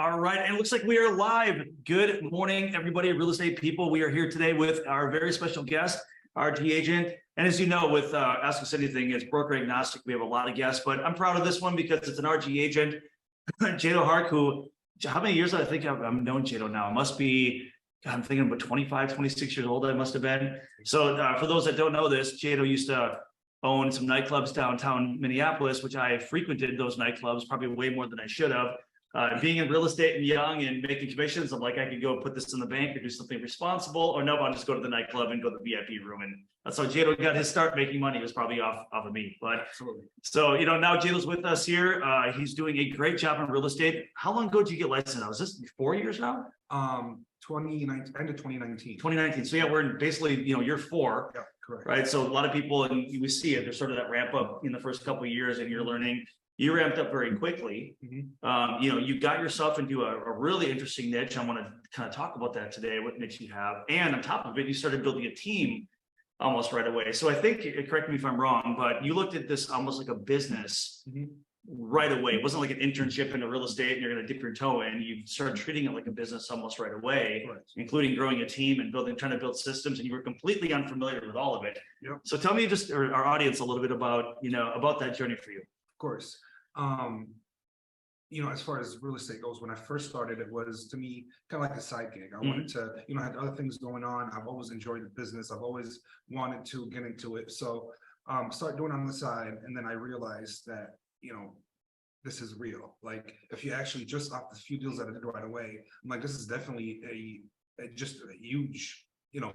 All right, and it looks like we are live. Good morning, everybody, real estate people. We are here today with our very special guest, RT agent. And as you know, with Ask Us Anything, it's broker agnostic. We have a lot of guests, but I'm proud of this one because it's an RT agent, Jado Hark, who, how many years I think I've known Jado now? It must be, I'm thinking about 25, 26 years old I must have been. So for those that don't know this, Jado used to own some nightclubs downtown Minneapolis, which I frequented those nightclubs probably way more than I should have. Being in real estate and young and making commissions, I'm like, I could go put this in the bank or do something responsible, or no, I'll just go to the nightclub and go to the VIP room. And that's how Jado got his start making money, was probably off of me. But absolutely. So, now Jado's with us here. He's doing a great job in real estate. How long ago did you get licensed now? Is this 4 years now? 2019, end of 2019. 2019. So yeah, we're in basically, year 4. Yeah, correct. Right. So a lot of people, and we see it, there's sort of that ramp up in the first couple of years and you're learning. You ramped up very quickly. Mm-hmm. You got yourself into a really interesting niche. I want to kind of talk about that today, what niche you have. And on top of it, you started building a team almost right away. So I think, correct me if I'm wrong, but you looked at this almost like a business right away. It wasn't like an internship into real estate and you're going to dip your toe in. You started treating it like a business almost right away, Right. Including growing a team and trying to build systems, and you were completely unfamiliar with all of it. Yep. So tell me just, or our audience, a little bit about, about that journey for you. Of course. As far as real estate goes, when I first started, it was to me kind of like a side gig. I wanted to, I had other things going on. I've always enjoyed the business. I've always wanted to get into it. So start doing it on the side. And then I realized that, this is real. Like if you actually just off the few deals that I did right away, I'm like, this is definitely just a huge,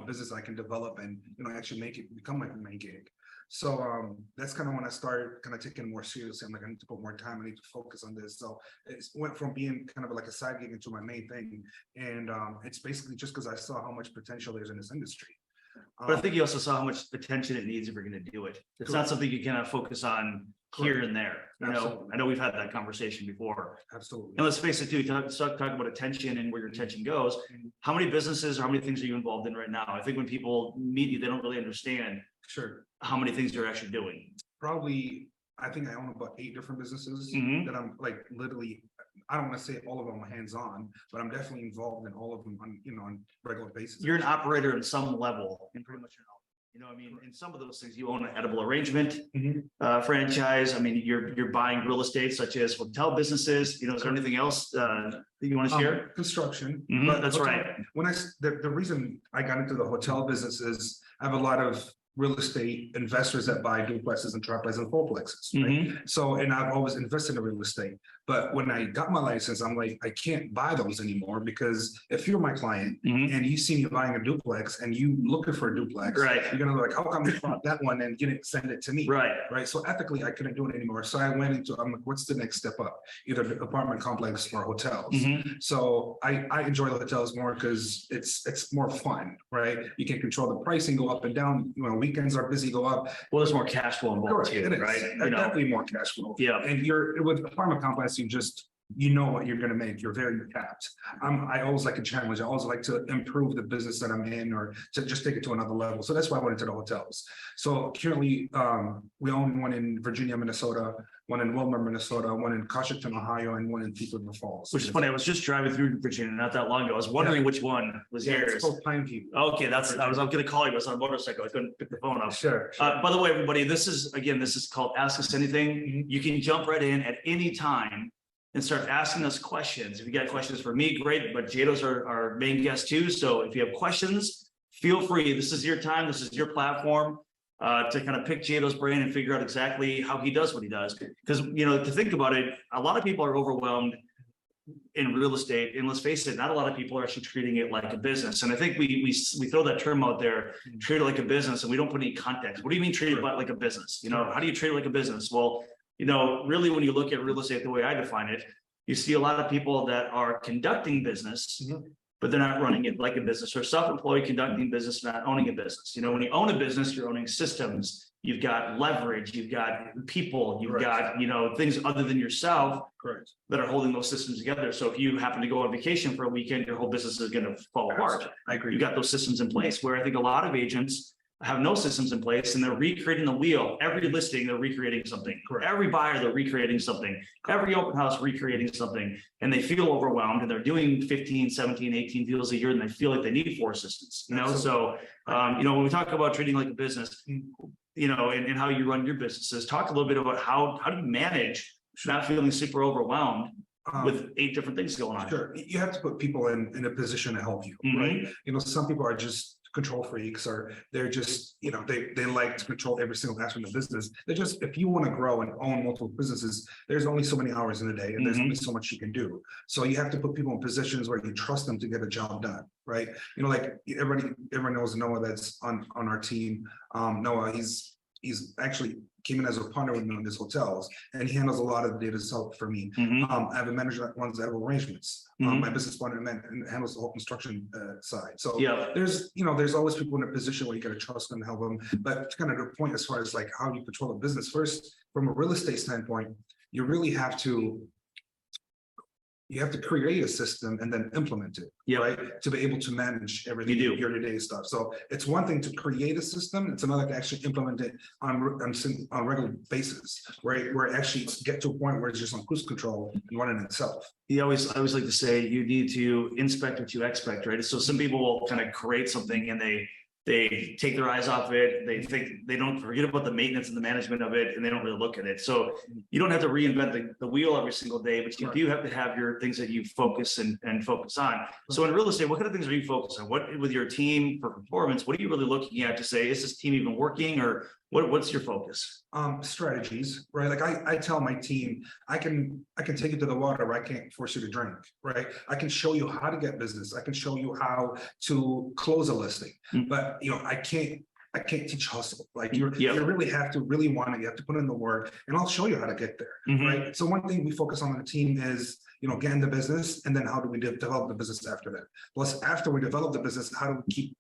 business I can develop and, actually make it become like a main gig. So that's kind of when I started kind of taking more seriously. I'm like, I need to put more time. I need to focus on this. So it went from being kind of like a side gig into my main thing. And it's basically just because I saw how much potential there's in this industry. But I think you also saw how much attention it needs if you're going to do it. It's not something you cannot focus on here and there. I know we've had that conversation before. Absolutely. And let's face it too, talk about attention and where your attention goes. How many businesses or how many things are you involved in right now? I think when people meet you, they don't really understand how many things you're actually doing. Probably, I think I own about 8 different businesses that I'm like literally, I don't want to say all of them are hands-on, but I'm definitely involved in all of them on, on regular basis. You're an operator at some level in pretty much your own. In some of those things, you own an edible arrangement franchise. You're buying real estate such as hotel businesses. Is there anything else that you want to share? Construction. But that's hotel, right. When the reason I got into the hotel business is I have a lot of real estate investors that buy duplexes and triplexes and fourplexes, right? So, and I've always invested in real estate. But when I got my license, I'm like, I can't buy those anymore because if you're my client and you see me buying a duplex and you looking for a duplex, right? You're gonna be like, how come you bought that one and didn't send it to me? Right. So ethically, I couldn't do it anymore. So I went into, I'm like, what's the next step up? Either the apartment complex or hotels. So I enjoy the hotels more because it's more fun, right? You can control the pricing, go up and down. Weekends are busy, go up. Well, there's more cash flow involved too, right? Definitely more cash flow. Yeah. And you're with apartment complex, you know what you're going to make. You're very capped. I always like a challenge. I always like to improve the business that I'm in or to just take it to another level. So that's why I went into the hotels. So currently we own one in Virginia, Minnesota, one in Wilmer, Minnesota, one in Coshington, Ohio, and one in Teterboro Falls. Which is funny. I was just driving through Virginia not that long ago. I was wondering which one was yours. It's called Pineview. Okay, I was going to call you. I was on a motorcycle. I couldn't pick the phone up. Sure. By the way, everybody, this is called Ask Us Anything. You can jump right in at any time and start asking us questions. If you got questions for me, great, but Jado's our main guest too. So if you have questions, feel free. This is your time. This is your platform to kind of pick Jado's brain and figure out exactly how he does what he does. Because, to think about it, a lot of people are overwhelmed in real estate. And let's face it, not a lot of people are actually treating it like a business. And I think we throw that term out there, treat it like a business, and we don't put any context. What do you mean treat it like a business? How do you treat it like a business? Well, really, when you look at real estate, the way I define it, you see a lot of people that are conducting business, but they're not running it like a business, or self-employed conducting business, not owning a business. When you own a business, you're owning systems, you've got leverage, you've got people, you've got, things other than yourself that are holding those systems together. So if you happen to go on vacation for a weekend, your whole business is going to fall apart. I agree. You got those systems in place, where I think a lot of agents have no systems in place and they're recreating the wheel. Every listing, they're recreating something. Correct. Every buyer, they're recreating something. Every open house recreating something. And they feel overwhelmed and they're doing 15, 17, 18 deals a year and they feel like they need 4 assistants, you know? Absolutely. So, you know, when we talk about treating like a business, you know, and how you run your businesses, talk a little bit about how do you manage not feeling super overwhelmed with 8 different things going on. Sure, you have to put people in a position to help you, right? You know, some people are just control freaks, or they're just, you know, they like to control every single aspect of the business. They're just, if you want to grow and own multiple businesses, there's only so many hours in a day, and there's only so much you can do. So you have to put people in positions where you trust them to get a job done, right? You know, like everyone knows Noah that's on our team. Noah, he's actually came in as a partner with me on these hotels, and he handles a lot of the data stuff for me. I have a manager that runs out of arrangements. My business partner handles the whole construction side. So there's, you know, there's always people in a position where you got to trust them and help them. But to kind of the point, as far as like how you control a business, first, from a real estate standpoint, you really have to create a system and then implement it, right? To be able to manage everything, your day-to-day stuff. So it's one thing to create a system, it's another to actually implement it on a regular basis, where it actually get to a point where it's just on cruise control and running itself. I always like to say you need to inspect what you expect, right? So some people will kind of create something and they take their eyes off it. They think they don't forget about the maintenance and the management of it, and they don't really look at it. So you don't have to reinvent the wheel every single day, but you do have to have your things that you focus and focus on. So in real estate, what kind of things are you focused on? What with your team for performance? What are you really looking at to say, is this team even working, or what's your focus? Strategies, right? Like I tell my team, I can take you to the water, but I can't force you to drink, right? I can show you how to get business. I can show you how to close a listing, but you know, I can't teach hustle. Like you really have to want it. You have to put in the work, and I'll show you how to get there, right? So one thing we focus on the team is, you know, getting the business, and then how do we develop the business after that? Plus, after we develop the business, how do we keep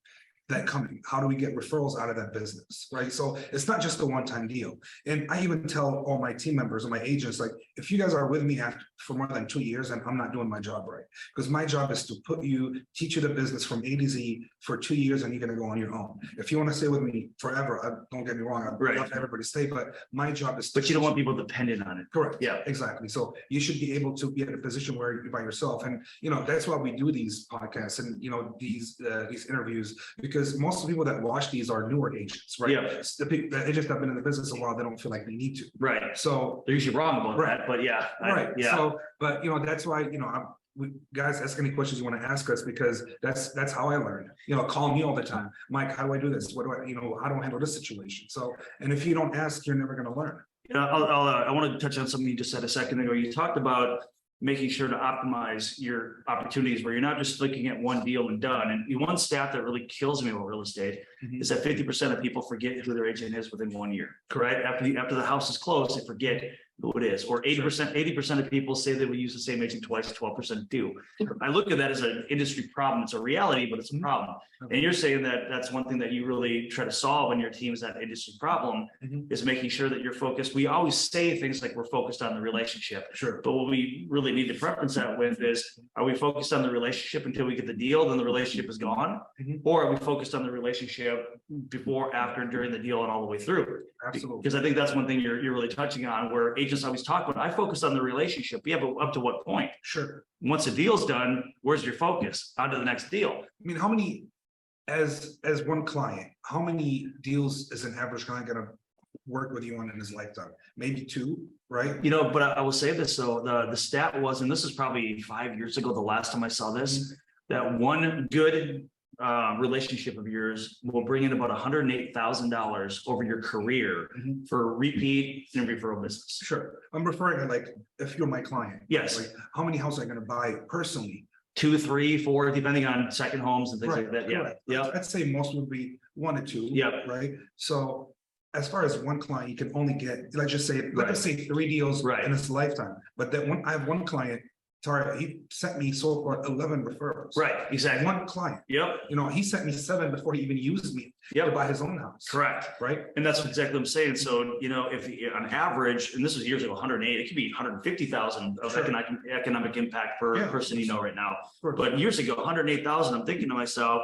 that coming? How do we get referrals out of that business, right? So it's not just a one-time deal. And I even tell all my team members and my agents, like, if you guys are with me for more than 2 years, and I'm not doing my job right, because my job is to teach you the business from A to Z for 2 years, and you're going to go on your own. If you want to stay with me forever, don't get me wrong, I'd love everybody to stay, but my job is but you don't want people dependent on it. Correct. Yeah, exactly. So you should be able to be in a position where you're by yourself. And, you know, that's why we do these podcasts and, you know, these interviews, because most of the people that watch these are newer agents, right? The people that just have been in the business a while, they don't feel like they need to. Right. So they're usually wrong about that, but So, but, you know, that's why, you know, guys, ask any questions you want to ask us, because that's how I learned. You know, call me all the time. Mike, how do I do this? What do I, you know, how do I handle this situation? So, and if you don't ask, you're never going to learn. Yeah, I want to touch on something you just said a second ago. You talked about making sure to optimize your opportunities, where you're not just looking at one deal and done. And one stat that really kills me about real estate is that 50% of people forget who their agent is within 1 year. Correct. After the house is closed, they forget who it is. Or 80% of people say they will use the same agent twice, 12% do. I look at that as an industry problem. It's a reality, but it's a problem. And you're saying that that's one thing that you really try to solve in your team, is that industry problem, is making sure that you're focused. We always say things like we're focused on the relationship. But what we really need to preference that with is, are we focused on the relationship until we get the deal, then the relationship is gone? Or are we focused on the relationship before, after, during the deal, and all the way through? Absolutely. Because I think that's one thing you're really touching on, where agents always talk about, I focus on the relationship. Yeah, but up to what point? Once a deal's done, where's your focus? On to the next deal. I mean, how many, as one client, how many deals is an average client going to work with you on in his lifetime? Maybe 2, right? You know, but I will say this, though, the stat was, and this is probably 5 years ago, the last time I saw this, that one good relationship of yours will bring in about $108,000 over your career for repeat and referral business. Sure. I'm referring to, like, if you're my client. Yes. Like, how many houses are going to buy personally? 2, 3, 4, depending on second homes and things like that. Yeah. I'd say most would be 1 to 2. Right. So as far as one client, you can only get, let's just say, let's say 3 deals in his lifetime. But that I have one client, Tara, he sent me so far 11 referrals. Right, exactly. One client. You know, he sent me 7 before he even used me to buy his own house. Correct. Right. And that's exactly what I'm saying. So, you know, if on average, and this was years ago, 108, it could be 150,000 of economic impact per person, you know, right now. But years ago, 108,000, I'm thinking to myself,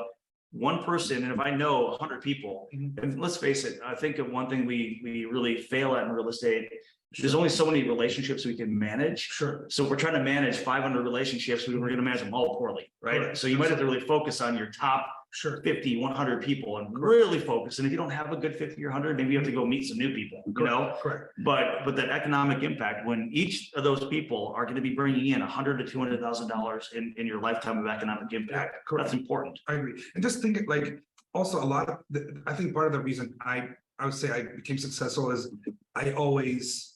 one person, and if I know 100 people, Mhm. and let's face it, I think of one thing we really fail at in real estate. There's only so many relationships we can manage. Sure. So if we're trying to manage 500 relationships, we're going to manage them all poorly, right? Correct. So you might have to really focus on your top Sure. 50, 100 people and really focus. And if you don't have a good 50 or 100, maybe you have to go meet some new people, you know? Correct. But that economic impact, when each of those people are going to be bringing in $100,000 to $200,000 in your lifetime of economic impact, that's important. I agree. And just think like also a lot of I think part of the reason I would say I became successful is I always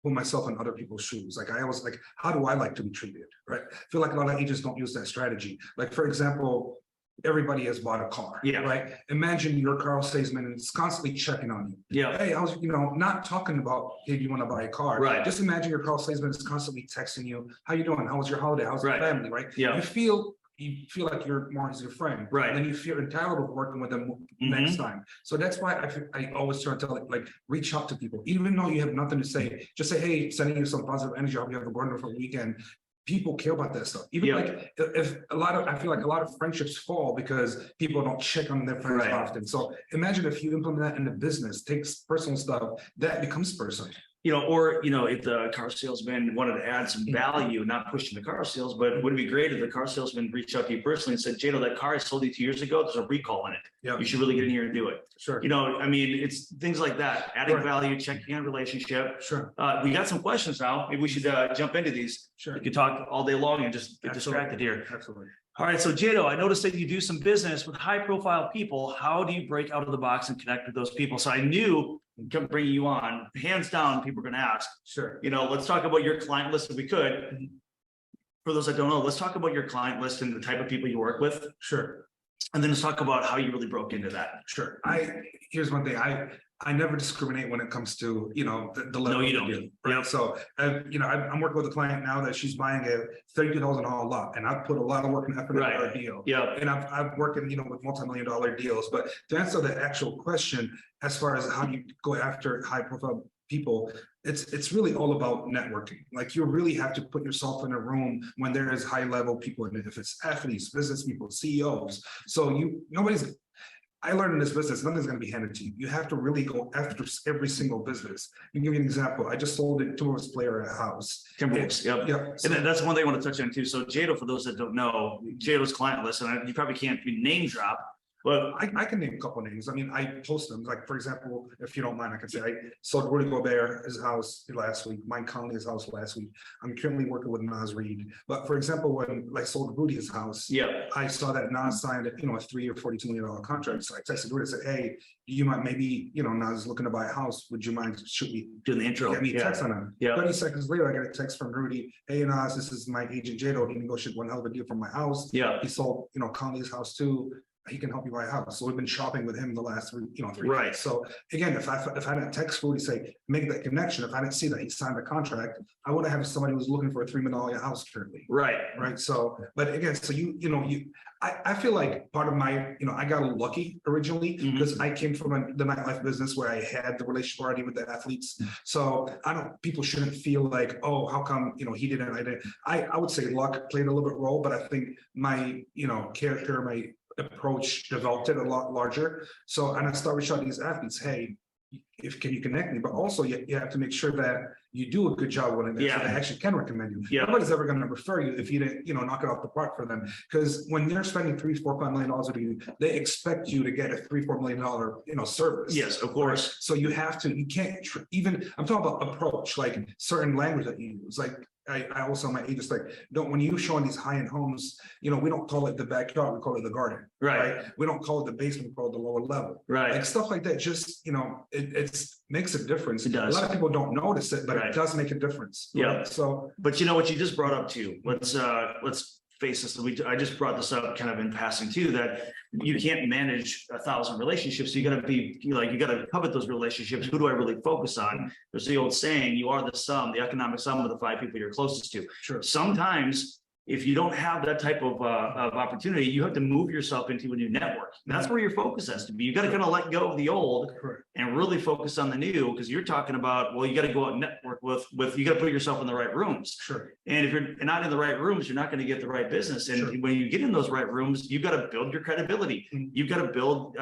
put myself in other people's shoes. Like I always like, how do I like to be treated? Right. I feel like a lot of agents don't use that strategy. Like, for example, everybody has bought a car. Yeah. Right. Imagine your car salesman and it's constantly checking on you. Yeah. Hey, I was, not talking about, hey, do you want to buy a car? Right. Just imagine your car salesman is constantly texting you. How you doing? How was your holiday? How's your family? Right. Yeah. You feel like you're more as your friend. Right. And then you feel entitled of working with them next time. So that's why I always try to tell like reach out to people, even though you have nothing to say, just say, hey, sending you some positive energy. I hope you have a wonderful weekend. People care about that stuff. Even like if I feel like a lot of friendships fall because people don't check on their friends often. So imagine if you implement that in the business, takes personal stuff, that becomes personal. Or if the car salesman wanted to add some value, not pushing the car sales, but would it be great if the car salesman reached out to you personally and said, Jado, that car I sold you 2 years ago, there's a recall in it. Yeah. You should really get in here and do it. Sure. It's things like that, adding value, checking on relationship. Sure. We got some questions now. Maybe we should jump into these. Sure. We could talk all day long and just get distracted here. Absolutely. All right, so Jado, I noticed that you do some business with high profile people. How do you break out of the box and connect with those people? So I knew bringing you on, hands down, people are going to ask. Sure. Let's talk about your client list if we could. For those that don't know, let's talk about your client list and the type of people you work with. Sure. And then let's talk about how you really broke into that. Sure. Here's one thing. I never discriminate when it comes to, the level. No, you don't. Right. Yep. So, I'm working with a client now that she's buying a $32,000 lot, and I've put a lot of work and effort into our deal. Yeah. And I'm working, with multi-million-dollar deals. But to answer the actual question, as far as how you go after high-profile people, it's really all about networking. Like you really have to put yourself in a room when there is high-level people in it. If it's athletes, business people, CEOs. So I learned in this business, nothing's going to be handed to you. You have to really go after every single business. I'll give you an example. I just sold a Timberwolves player a house. Timberwolves, yep. So, and that's one thing I want to touch on too. So Jado, for those that don't know, Jado's client list, and you probably can't be name drop, but I can name a couple of names. I mean, I post them. Like, for example, if you don't mind, I can say I sold Rudy Gobert his house last week, Mike Conley his house last week. I'm currently working with Nas Reed. But for example, when I sold Rudy his house, I saw that Nas signed a 3 or $42 million contract. So I texted Rudy and said, hey, you might maybe, Nas is looking to buy a house. Would you mind doing the intro? Get me a text on him. 30 seconds later, I got a text from Rudy. Hey, Nas, this is my agent Jado. He negotiated one hell of a deal for my house. He sold, Conley's house too. He can help you buy a house. So we've been shopping with him the last 3 days. So again, if I didn't text Rudy, say, make that connection, if I didn't see that he signed a contract, I would have somebody who's looking for a $3 million house currently. Right. So, but again, so I feel like part of my, I got lucky originally because I came from the nightlife business where I had the relationship already with the athletes. So people shouldn't feel like, oh, how come, he didn't, I didn't. I would say luck played a little bit role, but I think my, character, my approach developed it a lot larger. So, and I started showing these athletes, hey, can you connect me? But also you have to make sure that you do a good job when so they actually can recommend you. Nobody's ever going to refer you if you didn't, knock it off the park for them. Because when they're spending $3, $4, $5 million with you, they expect you to get a $3, $4 million, service. Yes, of course. Right? So you have to, you can't even, I'm talking about approach, like certain language that you use, like I also, my agents when you showing these high-end homes, we don't call it the backyard, we call it the garden. Right. We don't call it the basement, we call it the lower level. Right. Like stuff like that, just, it makes a difference. It does. A lot of people don't notice it, but it does make a difference. Right? So, but what you just brought up too, let's face this. I just brought this up kind of in passing too, that you can't manage 1,000 relationships. So you got to covet those relationships. Who do I really focus on? There's the old saying, you are the economic sum of the 5 people you're closest to. Sure. Sometimes if you don't have that type of opportunity, you have to move yourself into a new network. That's where your focus has to be. You got to kind of let go of the old and really focus on the new, because you're talking about, well, you got to go out and network with you got to put yourself in the right rooms. Sure. And if you're not in the right rooms, you're not going to get the right business. And when you get in those right rooms, you've got to build your credibility. You've got to build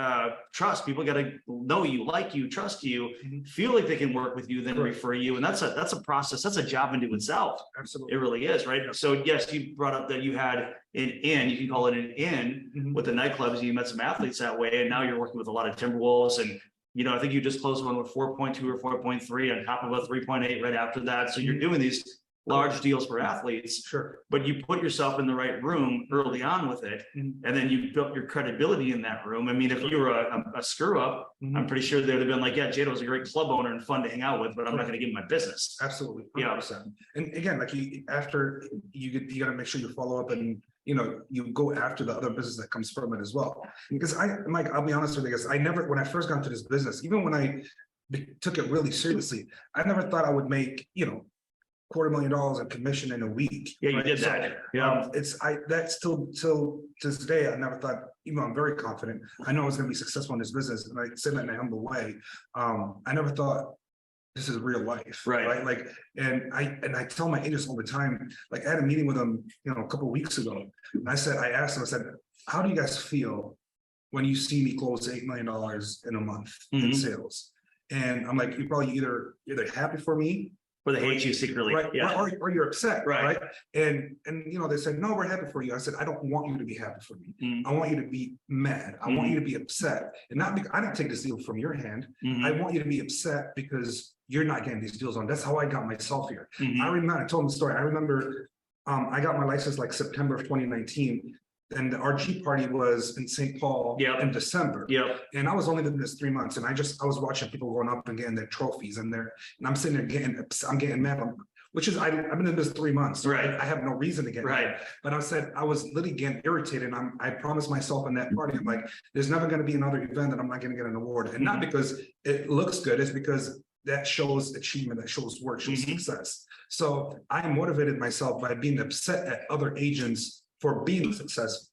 trust. People got to know you, like you, trust you, feel like they can work with you, then refer you. And that's a process. That's a job into itself. Absolutely. It really is, right? So yes, you brought up that you had an in, you can call it an in with the nightclubs. You met some athletes that way, and now you're working with a lot of Timberwolves. And I think you just closed one with 4.2 or 4.3 on top of a 3.8 right after that. So you're doing these large deals for athletes, but you put yourself in the right room early on with it, and then you built your credibility in that room. I mean, if you were a screw up, I'm pretty sure they'd have been like, yeah, Jado's a great club owner and fun to hang out with, but I'm not going to give him my business. Absolutely. 100%. And again, like after you got to make sure you follow up and you go after the other business that comes from it as well. Because Mike, I'll be honest with you, guys, when I first got into this business, even when I took it really seriously, I never thought I would make, $250,000 in commission in a week. Yeah, you did that. That's still till this day. I never thought, I'm very confident. I know I was going to be successful in this business, and I say that in a humble way. I never thought this is real life, right? Like, and I tell my agents all the time. Like, I had a meeting with them, a couple of weeks ago, and I asked them, I said, how do you guys feel when you see me close $8 million in a month in sales? And I'm like, you're probably either happy for me, or they hate you secretly, right? Yeah. Or you're upset, right? And they said, no, we're happy for you. I said, I don't want you to be happy for me. I want you to be mad. I want you to be upset, and not because I didn't take this deal from your hand. I want you to be upset because you're not getting these deals on. That's how I got myself here. I told them the story. I remember I got my license like September of 2019. And the RG party was in St. Paul in December. And I was only in this 3 months, and I was watching people going up and getting their trophies, and I'm sitting there I'm getting mad, which is I've been in this 3 months, right? I have no reason to get mad. But I was literally getting irritated. And I promised myself in that party, I'm like, there's never going to be another event that I'm not going to get an award, and not because it looks good, it's because that shows achievement, that shows work, shows success. So I motivated myself by being upset at other agents for being successful.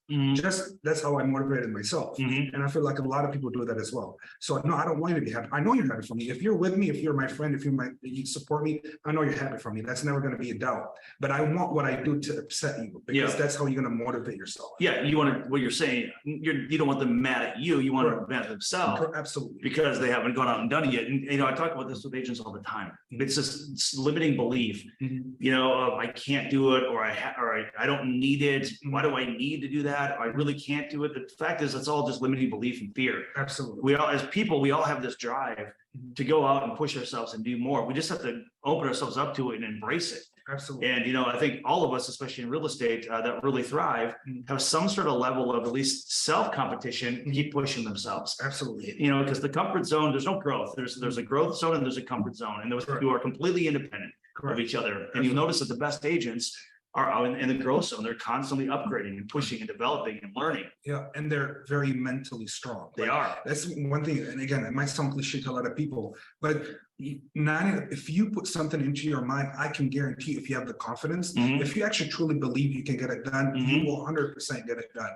That's how I motivated myself. And I feel like a lot of people do that as well. So no, I don't want you to be happy. I know you're happy for me. If you're with me, if you're my friend, if you support me, I know you're happy for me. That's never going to be a doubt. But I want what I do to upset you, because that's how you're going to motivate yourself. Yeah, what you're saying, you don't want them mad at you. You want them mad at themselves. Absolutely. Because they haven't gone out and done it yet. And I talk about this with agents all the time. It's just limiting belief. I can't do it, or I don't need it. Why do I need to do that? I really can't do it. The fact is, it's all just limiting belief and fear. Absolutely. We all, as people, we all have this drive to go out and push ourselves and do more. We just have to open ourselves up to it and embrace it. Absolutely. And, I think all of us, especially in real estate, that really thrive, have some sort of level of at least self-competition and keep pushing themselves. Absolutely. Because the comfort zone, there's no growth. There's a growth zone and there's a comfort zone. And those two are completely independent of each other. And you'll notice that the best agents are out in the growth zone. They're constantly upgrading and pushing and developing and learning. Yeah, and they're very mentally strong. They are. That's one thing. And again, it might sound cliche to a lot of people, but if you put something into your mind, I can guarantee, if you have the confidence, if you actually truly believe you can get it done, you will 100% get it done.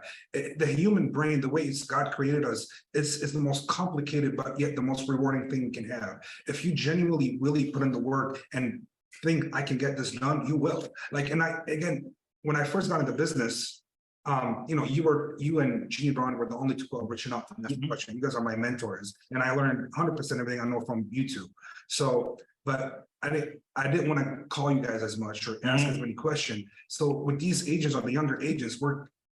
The human brain, the way God created us, is the most complicated, but yet the most rewarding thing you can have. If you genuinely really put in the work and think I can get this done, you will. Again, when I first got into business, you and Jeannie Braun were the only two who were reaching out from that question. You guys are my mentors, and I learned 100% everything I know from YouTube. So, but I didn't want to call you guys as much or ask as many questions. So with these agents, or the younger agents,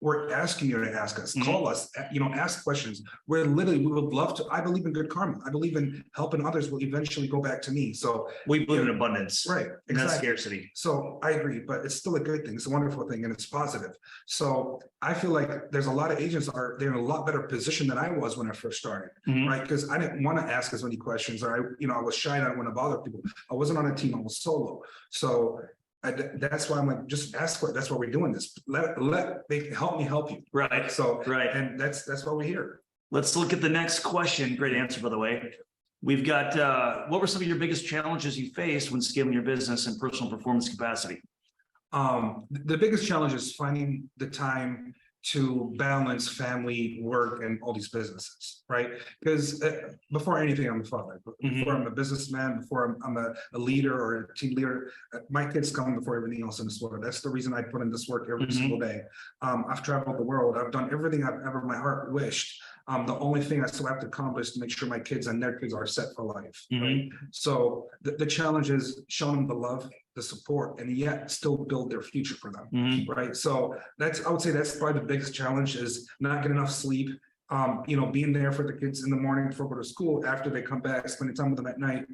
we're asking you to ask us, call us, ask questions. We would love to. I believe in good karma. I believe in helping others will eventually go back to me. So we believe in abundance, right? Exactly. Not scarcity. So I agree, but it's still a good thing. It's a wonderful thing, and it's positive. So I feel like there's a lot of agents they're in a lot better position than I was when I first started, right? Because I didn't want to ask as many questions, or I was shy. I didn't want to bother people. I wasn't on a team. I was solo. So that's why I'm like, just ask for it. That's why we're doing this. Help me help you. Right. So, and that's why we're here. Let's look at the next question. Great answer, by the way. We've got, what were some of your biggest challenges you faced when scaling your business and personal performance capacity? The biggest challenge is finding the time to balance family, work, and all these businesses, right? Because before anything, I'm a father. Before I'm a businessman, before I'm a leader or a team leader, my kids come before everything else in this world. That's the reason I put in this work every single day. I've traveled the world. I've done everything I've ever my heart wished. The only thing I still have to accomplish is to make sure my kids and their kids are set for life. Right? So the challenge is showing them the love, the support, and yet still build their future for them. Right. So I would say that's probably the biggest challenge is not getting enough sleep. Being there for the kids in the morning before they go to school, after they come back, spending time with them at night,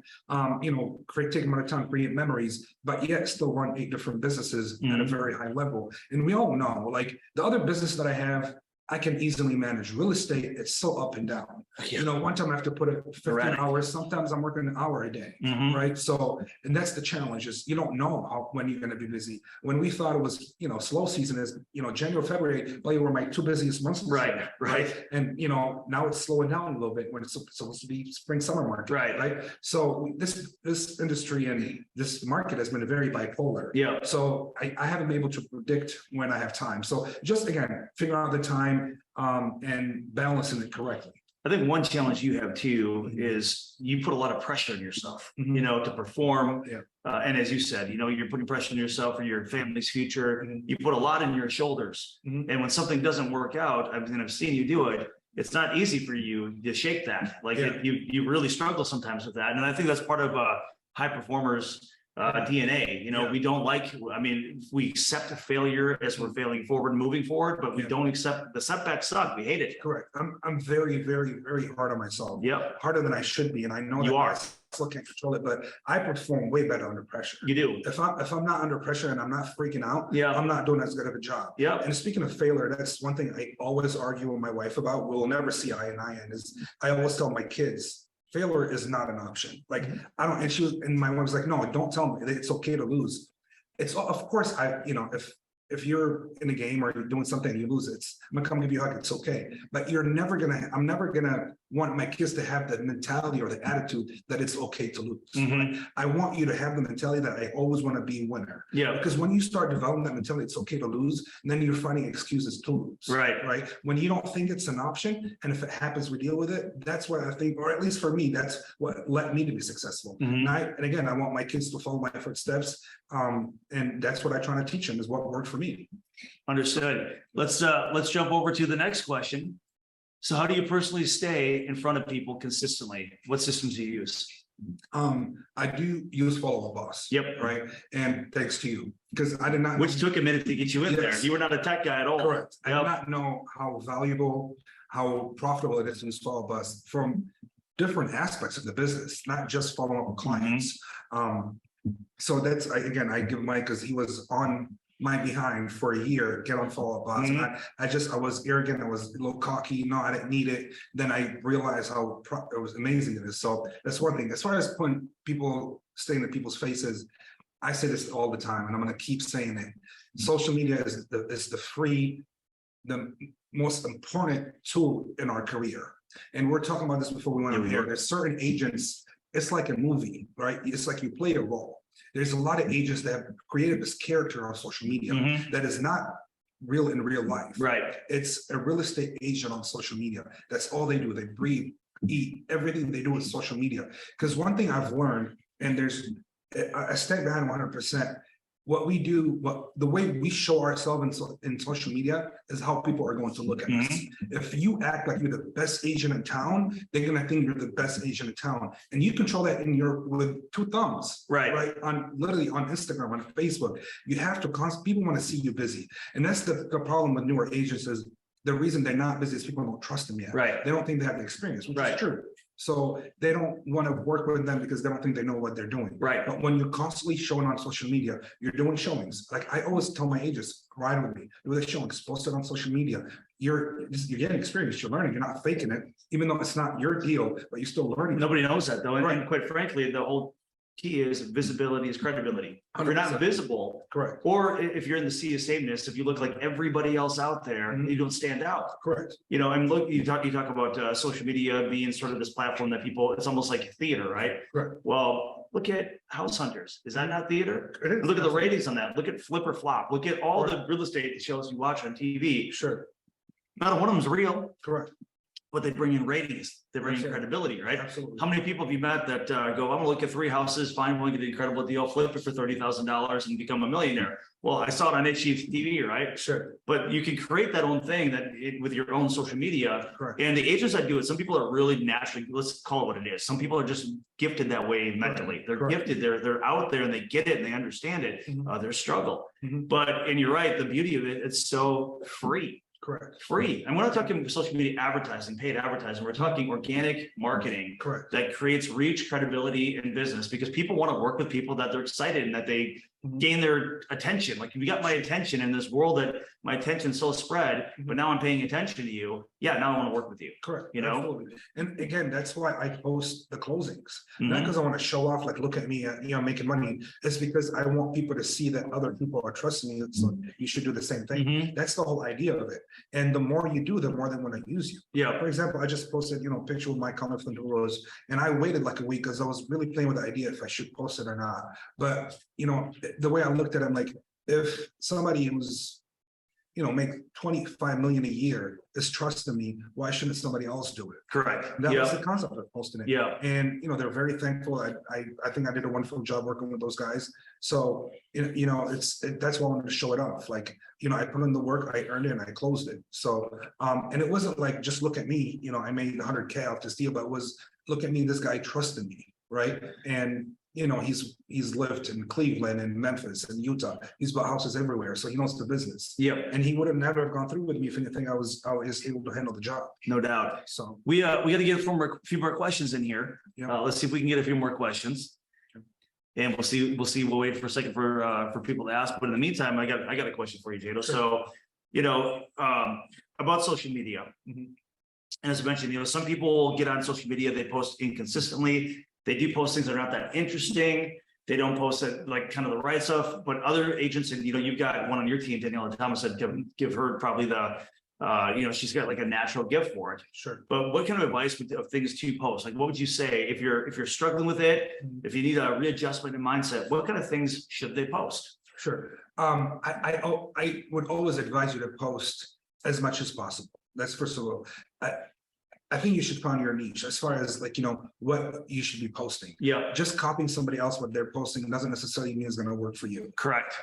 taking them out of time, create memories, but yet still run 8 different businesses at a very high level. And we all know, like the other business that I have, I can easily manage. Real estate, it's so up and down. One time I have to put it 15 hours. Sometimes I'm working an hour a day, right? So, and that's the challenge is you don't know when you're going to be busy. When we thought it was, slow season is, January, February, well, were my 2 busiest months. Right. And, now it's slowing down a little bit when it's supposed to be spring, summer market. Right. So this industry and this market has been very bipolar. Yeah. So I haven't been able to predict when I have time. So just again, figure out the time and balancing it correctly. I think one challenge you have too is you put a lot of pressure on yourself, to perform. And as you said, you're putting pressure on yourself and your family's future. You put a lot on your shoulders. And when something doesn't work out, I've seen you do it. It's not easy for you to shake that. Like you really struggle sometimes with that. And I think that's part of high performers DNA. We don't we accept a failure as we're failing forward, moving forward, but we don't accept the setbacks suck. We hate it. Correct. I'm very, very, very hard on myself. Harder than I should be. And I know you are. I still can't control it, but I perform way better under pressure. You do. If I'm not under pressure and I'm not freaking out, I'm not doing as good of a job. And speaking of failure, that's one thing I always argue with my wife about. We'll never see eye and eye in is I always tell my kids, failure is not an option. Like I don't, and my mom was like, no, don't tell me it's okay to lose. It's of course if you're in a game or you're doing something and you lose it, I'm gonna come give you a hug. It's okay. But I'm never gonna want my kids to have the mentality or the attitude that it's okay to lose. Right? I want you to have the mentality that I always want to be a winner. Because when you start developing that mentality, it's okay to lose, and then you're finding excuses to lose. Right. When you don't think it's an option, and if it happens, we deal with it. That's what I think, or at least for me, that's what led me to be successful. And again, I want my kids to follow my footsteps. And that's what I try to teach them is what worked for me. Understood. Let's jump over to the next question. So how do you personally stay in front of people consistently? What systems do you use? I do use Follow Up Boss. Right. And thanks to you, because I did not. Which took a minute to get you in there. You were not a tech guy at all. Correct. I did not know how valuable, how profitable it is to use Follow Up Boss from different aspects of the business, not just following up with clients. So that's I give Mike because he was on my behind for a year, get on Follow Up Boss. I was arrogant, I was a little cocky, no, I didn't need it. Then I realized how it was amazing it is. So that's one thing. As far as putting staying in people's faces, I say this all the time, and I'm gonna keep saying it. Social media is the most important tool in our career. And we're talking about this before we went over here. There's certain agents, it's like a movie, right? It's like you play a role. There's a lot of agents that have created this character on social media that is not real in real life. Right. It's a real estate agent on social media. That's all they do. They breathe, eat, everything they do is social media. Because one thing I've learned, and I stand behind 100%. What we do, the way we show ourselves in social media is how people are going to look at us. If you act like you're the best agent in town, they're going to think you're the best agent in town, and you control that with 2 thumbs. Right. Literally on Instagram, on Facebook, you have to people want to see you busy, and that's the problem with newer agents is the reason they're not busy is people don't trust them yet. Right. They don't think they have the experience, which is true. So they don't want to work with them because they don't think they know what they're doing. Right. But when you're constantly showing on social media, you're doing showings. Like I always tell my agents, ride with me, do the showings, post it on social media. You're getting experience, you're learning, you're not faking it, even though it's not your deal, but you're still learning. Nobody knows that though. And quite frankly, the whole key is visibility is credibility. If you're not 100%. visible, Correct. or if you're in the sea of sameness, if you look like everybody else out there, Mhm. you don't stand out. Correct. You know, and look, you talk about social media being sort of this platform that people, it's almost like theater, right? Correct. Well, look at House Hunters. Is that not theater? It is. And look at the ratings on that. Look at Flip or Flop. Look at all the real estate shows you watch on TV. Sure. Not one of them's real, Correct. but they bring in ratings. They bring in Absolutely. credibility, right? Absolutely. How many people have you met that go, I'm gonna look at 3 houses, find one, get an incredible deal, flip it for $30,000 and become a millionaire? Well, I saw it on HGTV, right? Sure. But you can create that own thing with your own social media. Correct. And the agents that do it, some people are really naturally, let's call it what it is. Some people are just gifted that way mentally. They're Correct. gifted, they're out there and they get it and they understand it, Mhm. their struggle. Mhm. But, and you're right, the beauty of it, it's so free. Correct. Free. And we're not talking social media advertising, paid advertising. We're talking organic marketing Correct. that creates reach, credibility, and business because people want to work with people that they're excited and that they Mhm. gain their attention. Like if you got my attention in this world that my attention's so spread, but now I'm paying attention to you. Yeah, now I want to work with you. Correct. You know? Absolutely. And again, that's why I post the closings. Not Mhm. because I want to show off, like, look at me, making money. It's because I want people to see that other people are trusting me. So you should do the same thing. Mhm. That's the whole idea of it. And the more you do, the more they want to use you. Yeah. For example, I just posted, a picture with my comment from the rose, and I waited like a week because I was really playing with the idea if I should post it or not. But, the way I looked at it, I'm like, if somebody who's, make 25 million a year is trusting me, why shouldn't somebody else do it? Correct. That was Yeah. the concept of posting it. Yeah. And, they're very thankful. I think I did a wonderful job working with those guys. So, that's why I wanted to show it off. Like, I put in the work, I earned it and I closed it. So, and it wasn't like, just look at me, I made 100K off this deal, but it was, look at me, this guy trusted me, right? And, he's lived in Cleveland and Memphis and Utah. He's bought houses everywhere. So he knows the business. Yeah. And he would have never gone through with me if anything, I was able to handle the job. No doubt. So, We got to get a few more questions in here. Yeah. Let's see if we can get a few more questions. And we'll see. We'll wait for a second for people to ask. But in the meantime, I got a question for you, Jado. Sure. So, about social media. Mhm. And as I mentioned, some people get on social media, they post inconsistently. They do post things that are not that interesting. They don't post it like kind of the right stuff. But other agents, and you've got one on your team, Daniela Thomas, said give her probably the she's got like a natural gift for it. sure. But what kind of advice of things to post? Like, what would you say if you're struggling with it? If you need a readjustment in mindset, what kind of things should they post? Sure. I would always advise you to post as much as possible. That's first of all. I think you should find your niche as far as like, what you should be posting. Yeah, Just copying somebody else what they're posting doesn't necessarily mean it's going to work for you. correct.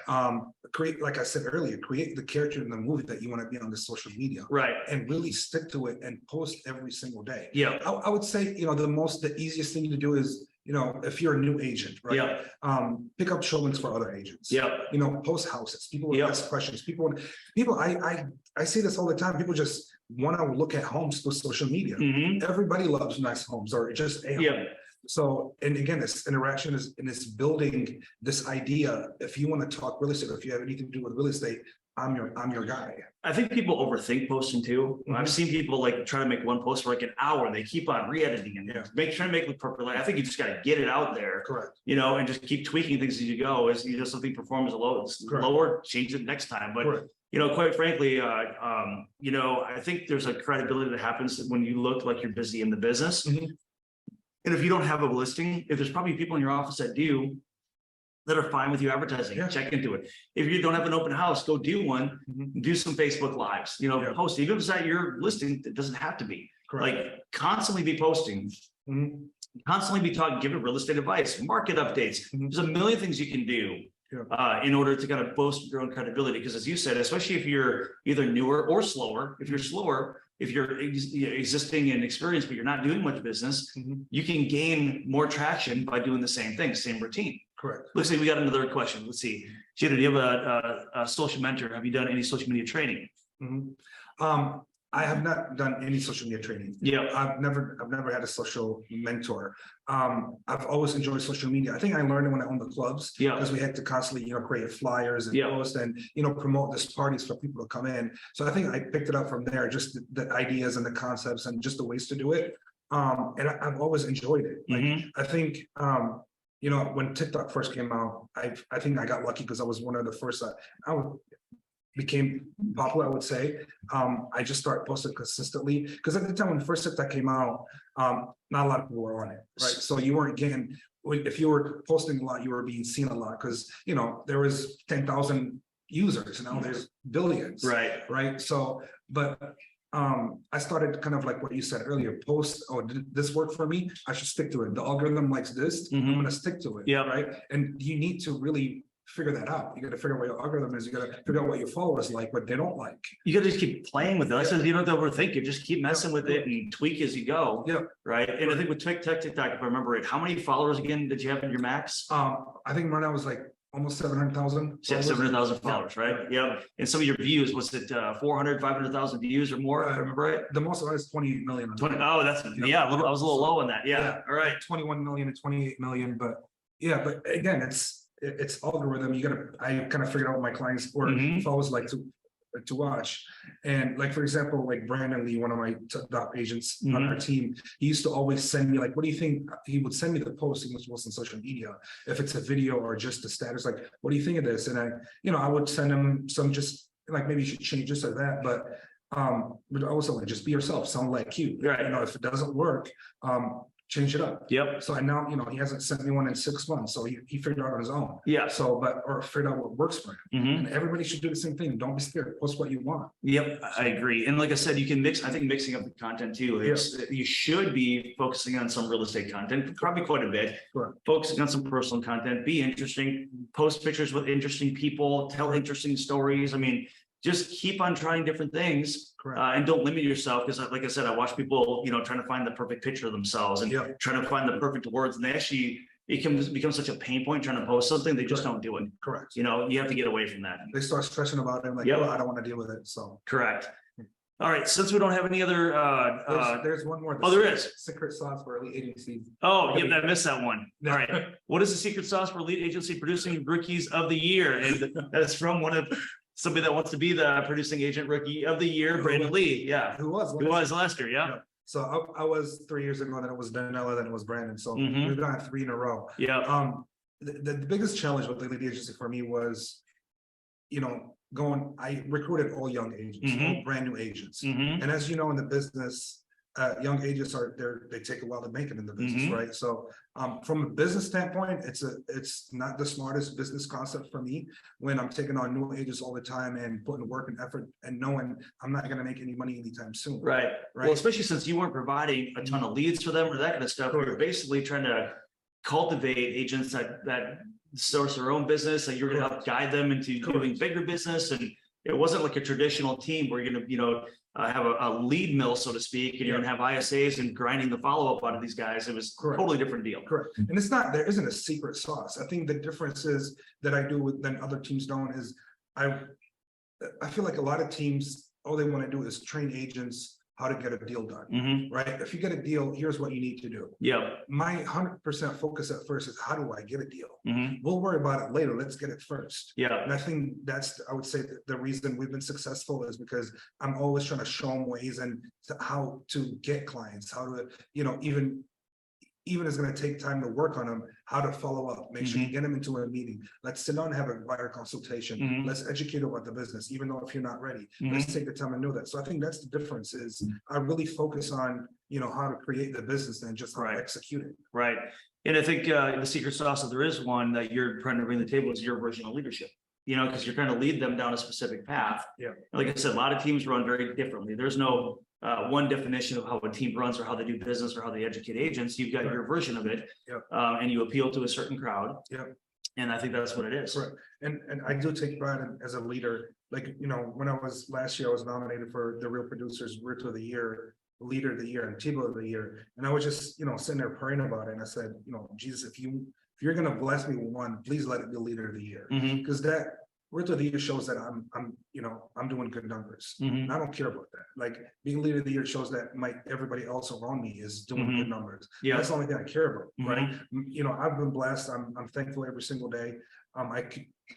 Create, like I said earlier, create the character in the movie that you want to be on the social media. Right. And really stick to it and post every single day. Yeah. I would say, the easiest thing to do is, if you're a new agent, right? Yeah. Pick up showings for other agents. Yeah. Post houses. People will Yeah. ask questions. People, I see this all the time. People just want to look at homes through social media. Mhm. Everybody loves nice homes or just a home. Yeah. So, and again, this interaction is, and it's building this idea. If you want to talk real estate, if you have anything to do with real estate, I'm your guy. I think people overthink posting too. Mhm. I've seen people like try to make one post for like an hour and they keep on re-editing and trying to make it look perfect. Like, I think you just got to get it out there, Correct. and just keep tweaking things as you go. As something performs Correct. lower, change it next time. But Correct. quite frankly, I think there's a credibility that happens when you look like you're busy in the business. Mhm. And if you don't have a listing, if there's probably people in your office that are fine with you advertising, Yeah. check into it. If you don't have an open house, go do one, Mhm. do some Facebook lives, Yeah. post, even if it's not your listing, it doesn't have to be. Correct. Like constantly be posting, Mhm. constantly be talking, giving real estate advice, market updates. Mhm. There's a million things you can do in order to kind of boost your own credibility. Because as you said, especially if you're either newer or slower, if you're slower, if you're existing and experienced, but you're not doing much business, Mhm. you can gain more traction by doing the same thing, same routine. Correct. Let's see, we got another question. Let's see. Jada, do you have a social mentor? Have you done any social media training? Mhm. I have not done any social media training. Yeah. I've never had a social mentor. I've always enjoyed social media. I think I learned it when I owned the clubs. Yeah. Because we had to constantly, create flyers and Yeah. post and, promote these parties for people to come in. So I think I picked it up from there, just the ideas and the concepts and just the ways to do it. And I've always enjoyed it. Like, Mhm. I think, when TikTok first came out, I think I got lucky because I was one of the first. Became popular, I would say. I just started posting consistently because at the time when first TikTok came out, not a lot of people were on it, right? So you weren't getting, if you were posting a lot, you were being seen a lot because there was 10,000 users, and now there's billions, right? So, but I started kind of like what you said earlier, post, oh, did this work for me? I should stick to it. The algorithm likes this, I'm gonna stick to it, right? And you need to really figure that out. You got to figure out what your algorithm is. You got to figure out what your followers like, what they don't like. You got to just keep playing with it. I said you don't have to overthink it. Just keep messing with it and tweak as you go. Right. And I think with TikTok, if I remember it, how many followers again did you have in your max? I think right now was like almost 700,000. 700,000 followers, right? Yep. And some of your views, was it 400, 500,000 views or more? If I remember right. The most I was 28 million. 20. Oh, that's I was a little low on that. All right. 21 million and 28 million. But but again, it's algorithm. I kind of figured out what my clients or followers like to watch. And like, for example, like Brandon Lee, one of my top agents on our team, he used to always send me like, what do you think? He would send me the posting, which was on social media. If it's a video or just a status, like, what do you think of this? And I would send him some, just like, maybe you should change this or that. But also like, just be yourself, sound like you. Right. If it doesn't work, change it up. So I now, he hasn't sent me one in 6 months. So he figured it out on his own. So, or figured out what works for him. And everybody should do the same thing. Don't be scared. Post what you want. I agree. And like I said, you can mix, I think mixing up the content too. You should be focusing on some real estate content, probably quite a bit. Focusing on some personal content, be interesting, post pictures with interesting people, tell interesting stories. I mean, just keep on trying different things and don't limit yourself. Because like I said, I watch people, trying to find the perfect picture of themselves and trying to find the perfect words. And they actually, it can become such a pain point trying to post something. They just don't do it. You have to get away from that. They start stressing about it. Like, oh, I don't want to deal with it. So All right. Since we don't have any other, there's one more. There is secret sauce for elite agencies. Oh, yeah, I missed that one. All right. What is the secret sauce for elite agency producing rookies of the year? And that is from somebody that wants to be the producing agent rookie of the year, Brandon Lee. Who was last year. So I was 3 years ago, then it was Danella, then it was Brandon. So we've gone 3 in a row. The biggest challenge with the elite agency for me was, I recruited all young agents, all brand new agents. And as you know, in the business, young agents they take a while to make it in the business, right? So from a business standpoint, it's not the smartest business concept for me when I'm taking on new agents all the time and putting work and effort and knowing I'm not going to make any money anytime soon. Right. Well, especially since you weren't providing a ton of leads for them or that kind of stuff. You're basically trying to cultivate agents that source their own business, and you're going to help guide them into doing bigger business. And it wasn't like a traditional team where you're going to, have a lead mill, so to speak, and you're going to have ISAs and grinding the follow-up out of these guys. It was a totally different deal. And there isn't a secret sauce. I think the difference is that I do than other teams don't is I feel like a lot of teams, all they want to do is train agents how to get a deal done, right? If you get a deal, here's what you need to do. My 100% focus at first is how do I get a deal? We'll worry about it later. Let's get it first. And I think I would say the reason we've been successful is because I'm always trying to show them ways and how to get clients, how to, even it's going to take time to work on them, how to follow up, make sure you get them into a meeting. Let's sit down and have a buyer consultation. Let's educate about the business, even though if you're not ready, let's take the time and know that. So I think that's the difference is I really focus on, how to create the business and just how to execute it. And I think the secret sauce, if there is one that you're trying to bring to the table, is your version of leadership. Because you're trying to lead them down a specific path. Like I said, a lot of teams run very differently. There's no one definition of how a team runs or how they do business or how they educate agents. You've got your version of it, and you appeal to a certain crowd. And I think that's what it is. And I do take pride as a leader. Like, when last year, I was nominated for the Real Producers Realtor of the Year, Leader of the Year, and Table of the Year. And I was just, sitting there praying about it. And I said, Jesus, if you're going to bless me with one, please let it be Leader of the Year. Because that Realtor of the Year shows that I'm doing good numbers. And I don't care about that. Like being Leader of the Year shows that everybody else around me is doing good numbers. That's the only thing I care about, right? I've been blessed. I'm thankful every single day. I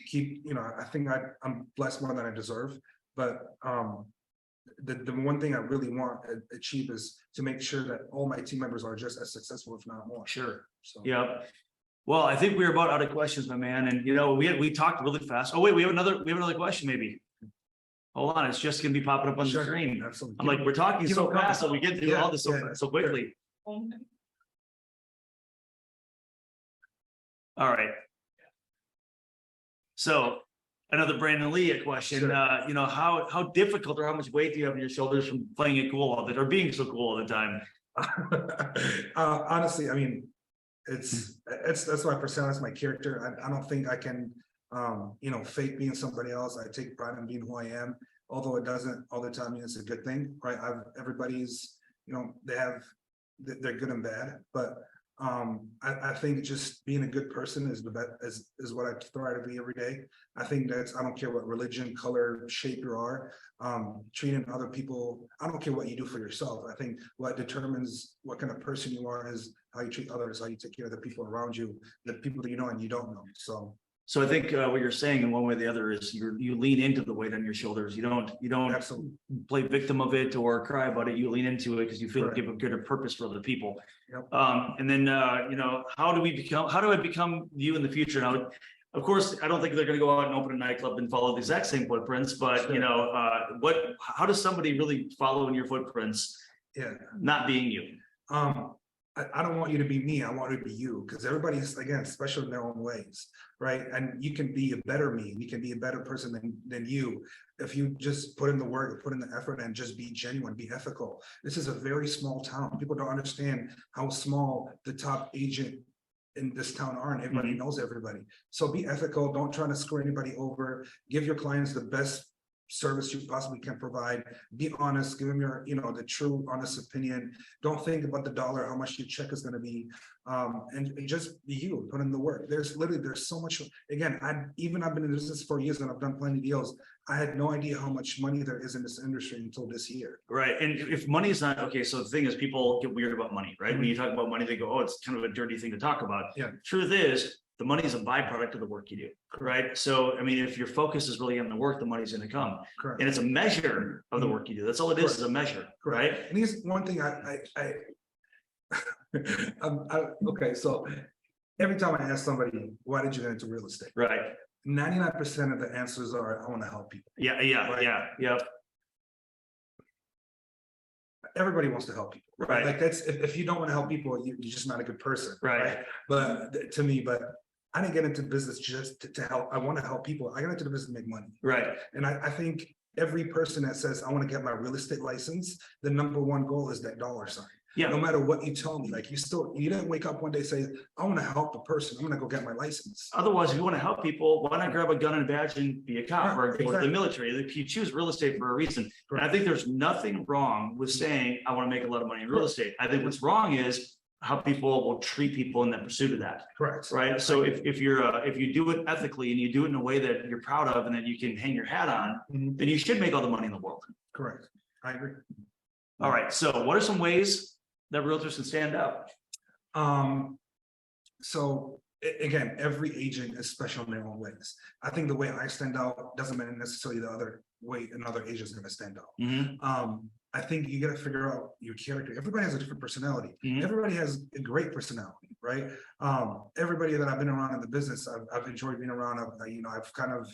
keep, I think I'm blessed more than I deserve. But the one thing I really want to achieve is to make sure that all my team members are just as successful, if not more. So Well, I think we're about out of questions, my man. And we talked really fast. Oh, wait, we have another question, maybe. Hold on, it's just gonna be popping up on the Sure, screen. absolutely. I'm like, we're talking Keep so it coming. fast that we get through Yeah, all this so quickly. All right. So another Brandon Lee question. Sure. How difficult or how much weight do you have on your shoulders from playing it cool all the or being so cool all the time? Honestly, I mean, that's my personality, that's my character. I don't think I can fake being somebody else. I take pride in being who I am, although it doesn't all the time mean it's a good thing, right? Everybody's, they're good and bad, but I think just being a good person is the best, is what I try to be every day. I think I don't care what religion, color, shape you are, treating other people, I don't care what you do for yourself. I think what determines what kind of person you are is how you treat others, how you take care of the people around you, the people that you know and you don't know. So I think what you're saying in one way or the other is you lean into the weight on your shoulders. You don't Absolutely. play victim of it or cry about it. You lean into it because you feel like Correct. you have a greater purpose for other people. Yep. And then how do I become you in the future? Now, of course, I don't think they're going to go out and open a nightclub and follow the exact same footprints, but Sure. how does somebody really follow in your footprints? Yeah. Not being you. I don't want you to be me. I want you to be you, because everybody's, again, special in their own ways, right? And you can be a better me. You can be a better person than you if you just put in the work, put in the effort, and just be genuine, be ethical. This is a very small town. People don't understand how small the top agent in this town are, and everybody knows everybody. So be ethical. Don't try to screw anybody over. Give your clients the best service you possibly can provide. Be honest, give them your, the true honest opinion. Don't think about the dollar, how much your check is going to be, and just be you, put in the work. There's so much. Again, I've been in business for years and I've done plenty of deals. I had no idea how much money there is in this industry until this year. Right. And if money is not okay, so the thing is, people get weird about money, right? When you talk about money, they go, oh, it's kind of a dirty thing to talk about. Yeah. Truth is, the money is a byproduct of the work you do, right? So, I mean, if your focus is really on the work, the money's going to come. Correct. And it's a measure of the work you do. That's all it is a measure, right? And here's one thing okay, so every time I ask somebody, why did you get into real estate? Right. 99% of the answers are, I want to help people. Yeah. Right. Yeah. Everybody wants to help people. Right. Like if you don't want to help people, you're just not a good person. Right. But to me, I didn't get into business just to help. I want to help people. I got into the business to make money. Right. And I think every person that says, I want to get my real estate license, the number one goal is that dollar sign. Yeah. No matter what you tell me, like you didn't wake up one day and say, I want to help a person. I'm going to go get my license. Otherwise, if you want to help people, why not grab a gun and a badge and be a cop or go to the military? You choose real estate for a reason. And I think there's nothing wrong with saying, I want to make a lot of money in real estate. I think what's wrong is how people will treat people in the pursuit of that. Correct. Right. So if you do it ethically and you do it in a way that you're proud of and that you can hang your hat on, then you should make all the money in the world. Correct. I agree. All right. So what are some ways that realtors can stand out? So again, every agent is special in their own ways. I think the way I stand out doesn't mean necessarily the other way another agent is going to stand out. I think you got to figure out your character. Everybody has a different personality. Everybody has a great personality, right? Everybody that I've been around in the business, I've enjoyed being around. I've kind of,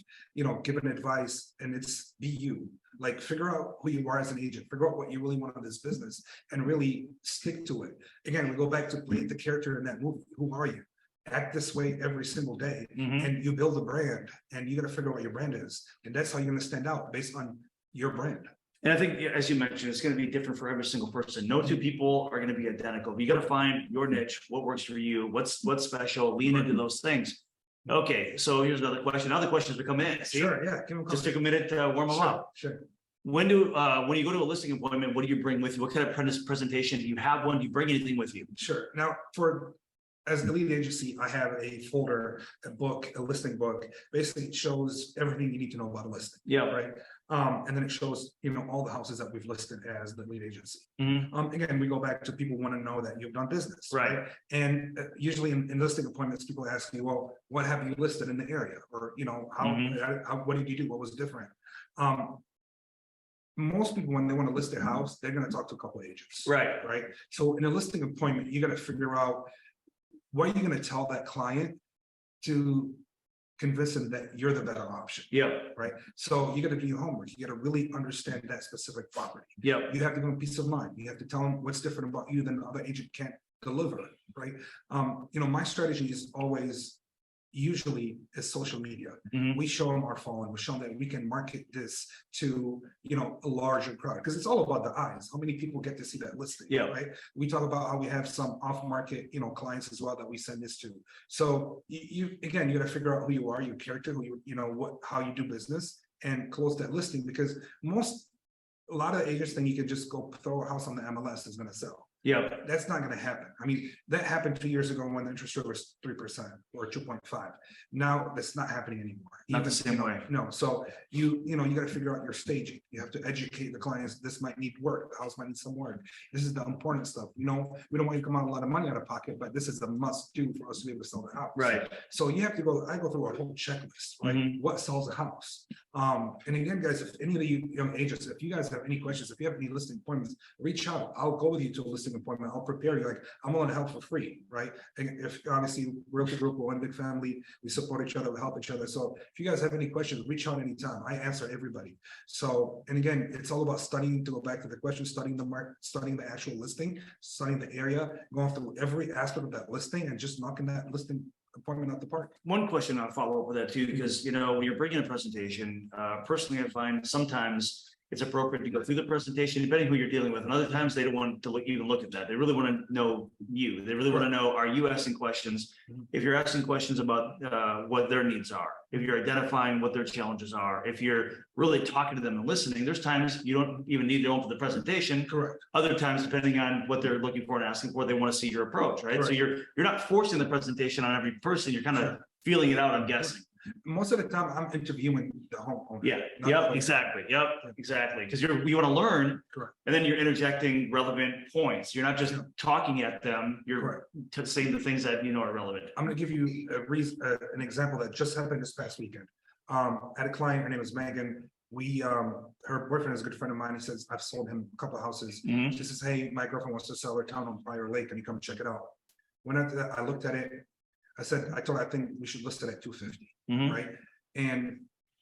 given advice, and it's be you. Like figure out who you are as an agent. Figure out what you really want in this business, and really stick to it. Again, we go back to play the character in that movie. Who are you? Act this way every single day, and you build a brand. And you got to figure out what your brand is, and that's how you're going to stand out based on your brand. And I think, as you mentioned, it's going to be different for every single person. No two people are going to be identical. You got to find your niche, what works for you, what's special, lean into those things. Okay, so here's another question. Now the questions will come in. See? Sure, yeah. Just take a minute to warm them up. Sure. When you go to a listing appointment, what do you bring with you? What kind of presentation? Do you have one? Do you bring anything with you? Sure. Now, as the lead agency, I have a folder, a book, a listing book. Basically, it shows everything you need to know about a listing. Yeah. Right. And then it shows, all the houses that we've listed as the lead agency. Again, we go back to people want to know that you've done business. Right. And usually in listing appointments, people ask me, well, what have you listed in the area? Or, how what did you do? What was different? Most people, when they want to list their house, they're going to talk to a couple of agents. Right. Right. So in a listing appointment, you got to figure out what are you going to tell that client to convince them that you're the better option? Yeah. Right. So you got to do your homework. You got to really understand that specific property. Yeah. You have to give them peace of mind. You have to tell them what's different about you than the other agent can't deliver. Right. My strategy is always usually is social media. We show them our following. We show them that we can market this to, a larger crowd, because it's all about the eyes. How many people get to see that listing? Yeah. Right. We talk about how we have some off market, clients as well that we send this to. So you got to figure out who you are, your character, who how you do business, and close that listing, because a lot of agents think you can just go throw a house on the MLS is going to sell. Yeah. That's not going to happen. I mean, that happened 2 years ago when the interest rate was 3% or 2.5. Now that's not happening anymore. Not the same way. No. So you got to figure out your staging. You have to educate the clients. This might need work. The house might need some work. This is the important stuff. We don't want you to come out a lot of money out of pocket, but this is a must do for us to be able to sell the house. Right. So you have to go. I go through a whole checklist. Right. What sells a house? And again, guys, if any of you young agents, if you guys have any questions, if you have any listing appointments, reach out. I'll go with you to a listing appointment. I'll prepare you. Like, I'm willing to help for free, right? And if obviously Realty Group, we're one big family, we support each other, we help each other. So if you guys have any questions, reach out anytime. I answer everybody. So, and again, it's all about studying, to go back to the question, studying the market, studying the actual listing, studying the area, going through every aspect of that listing, and just knocking that listing appointment out the park. One question I'll follow up with that too, because when you're bringing a presentation, personally, I find sometimes it's appropriate to go through the presentation, depending who you're dealing with. And other times they don't want to even look at that. They really want to know you. They really want to know, are you asking questions? If you're asking questions about what their needs are, if you're identifying what their challenges are, if you're really talking to them and listening, there's times you don't even need to go for the presentation. Correct. Other times, depending on what they're looking for and asking for, they want to see your approach, right? Correct. So you're not forcing the presentation on every person. You're kind of feeling it out, I'm guessing. Most of the time I'm interviewing the homeowner. Yeah. Yep. Exactly. Yep. Exactly. Because you want to learn. Correct. And then you're interjecting relevant points. You're not just talking at them. You're saying the things that are relevant. I'm going to give you an example that just happened this past weekend. I had a client. Her name is Megan. Her boyfriend is a good friend of mine. He says, I've sold him a couple of houses. She says, hey, my girlfriend wants to sell her town on Prior Lake. Can you come check it out? Went out to that. I looked at it. I told her, I think we should list it at 250. Right. And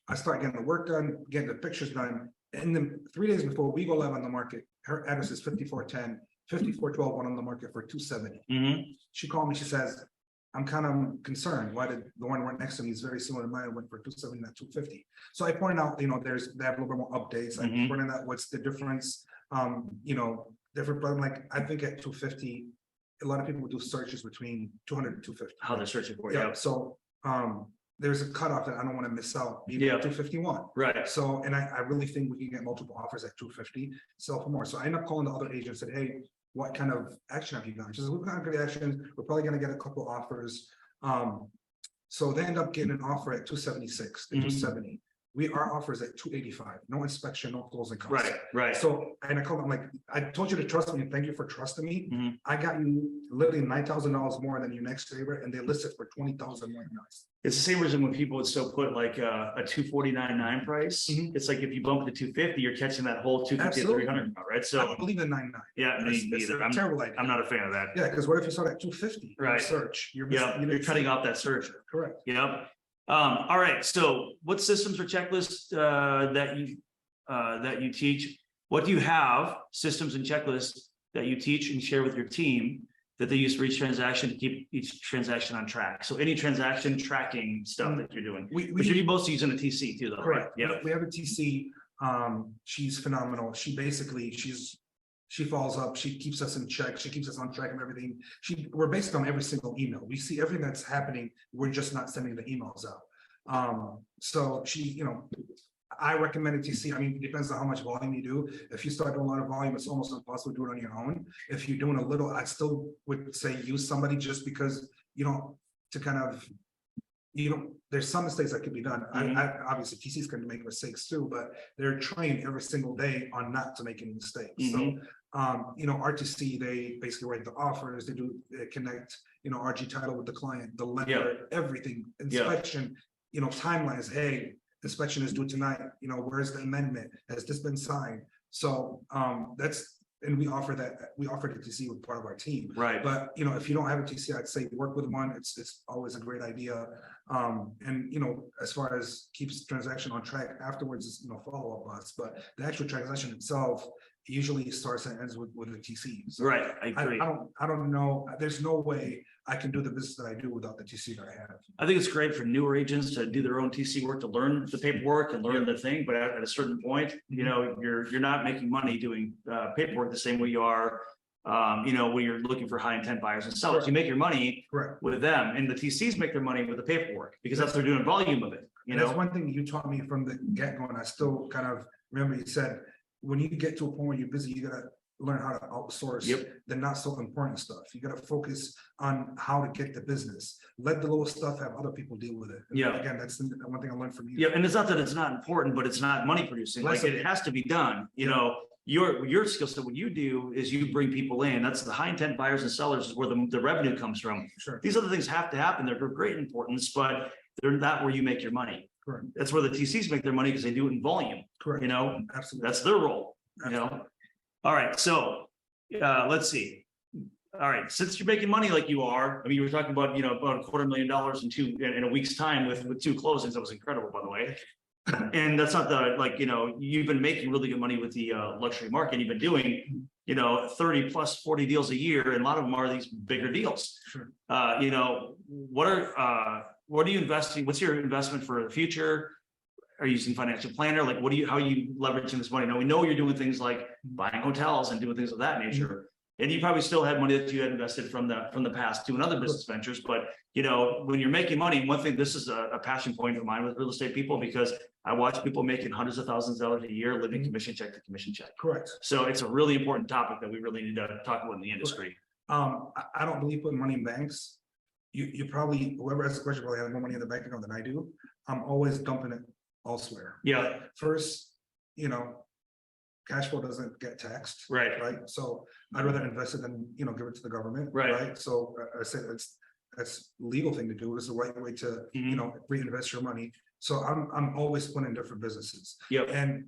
I start getting the work done, getting the pictures done. And then 3 days before we go live on the market, her address is 5410, 5412 went on the market for 270. She called me, she says, I'm kind of concerned. Why did the one right next to me is very similar to mine, went for 270, not 250. So I pointed out, they have a little bit more updates. I pointed out what's the difference, different, but I'm like, I think at 250, a lot of people do searches between 200 and 250. How they're searching for. Yeah. So there's a cutoff that I don't want to miss out, even at 251. Right. So, and I really think we can get multiple offers at 250, sell for more. So I end up calling the other agents and said, hey, what kind of action have you done? She says, we've got good action. We're probably going to get a couple offers. So they end up getting an offer at 276, 270. Our offer is at 285, no inspection, no closing costs. Right, right. So, and I called them, like, I told you to trust me, and thank you for trusting me. I got you literally $9,000 more than your next favorite, and they listed for $20,000 more than us. It's the same reason when people would still put like a 249.9 price. It's like if you bump it to 250, you're catching that whole 250 to 300, right? So I don't believe in 99. Yeah, me neither. I'm terrible idea. I'm not a fan of that. Yeah, because what if you saw that 250? Right. Search. You're you're cutting off that search. Correct. Yep. All right. So, what systems or checklists that you teach? What do you have? Systems and checklists that you teach and share with your team that they use for each transaction to keep each transaction on track. So, any transaction tracking stuff that you're doing, which you're mostly using a TC too, though. Correct. Right? Yeah. We have a TC. She's phenomenal. She follows up. She keeps us in check. She keeps us on track of everything. We're based on every single email. We see everything that's happening. We're just not sending the emails out. So she, I recommend a TC. I mean, it depends on how much volume you do. If you start doing a lot of volume, it's almost impossible to do it on your own. If you're doing a little, I still would say use somebody, just because, to kind of, there's some mistakes that could be done. I obviously TCs can make mistakes too, but they're trained every single day on not to make any mistakes. So, RTC, they basically write the offers, they connect, RG title with the client, the lender, everything, inspection, timelines. Hey, inspection is due tonight. Where's the amendment? Has this been signed? So that's and we offer the TC with part of our team. Right. But if you don't have a TC, I'd say work with one. It's always a great idea. And as far as keeps transaction on track afterwards is follow-up us, but the actual transaction itself usually starts and ends with a TC. So Right. I agree. I don't know. There's no way I can do the business that I do without the TC that I have. I think it's great for newer agents to do their own TC work, to learn the paperwork and learn the thing, but at a certain point, you're not making money doing paperwork the same way you are, when you're looking for high intent buyers and sellers. Correct. You make your money Correct. with them, and the TCs make their money with the paperwork because that's they're doing volume of it. And that's one thing you taught me from the get-go, and I still kind of remember you said, when you get to a point where you're busy, you gotta learn how to outsource the not so important stuff. You gotta focus on how to get the business. Let the little stuff have other people deal with it. And again, that's the one thing I learned from you. Yeah, and it's not that it's not important, but it's not money producing. Like it has to be done. Your skill set, what you do is you bring people in. That's the high intent buyers and sellers is where the revenue comes from. Sure. These other things have to happen. They're of great importance, but they're not where you make your money. Correct. That's where the TCs make their money because they do it in volume. Correct. Absolutely. That's their role. All right. So let's see. All right. Since you're making money like you are, I mean, you were talking about, about $250,000 in a week's time with 2 closings. That was incredible, by the way. And that's not you've been making really good money with the luxury market. You've been doing, 30 plus 40 deals a year. And a lot of them are these bigger deals. Sure. What are you investing? What's your investment for the future? Are you using financial planner? Like, how are you leveraging this money? Now we know you're doing things like buying hotels and doing things of that nature. And you probably still had money that you had invested from the past doing other business ventures. But, when you're making money, one thing, this is a passion point of mine with real estate people, because I watch people making hundreds of thousands of dollars a year living commission check to commission check. Correct. So it's a really important topic that we really need to talk about in the industry. I don't believe putting money in banks. You probably, whoever asks the question probably has more money in the bank account than I do. I'm always dumping it elsewhere. Yeah. First, cash flow doesn't get taxed. Right. So I'd rather invest it than, give it to the government. Right. So I said that's legal thing to do. It's the right way to, reinvest your money. So I'm always putting in different businesses. Yep. And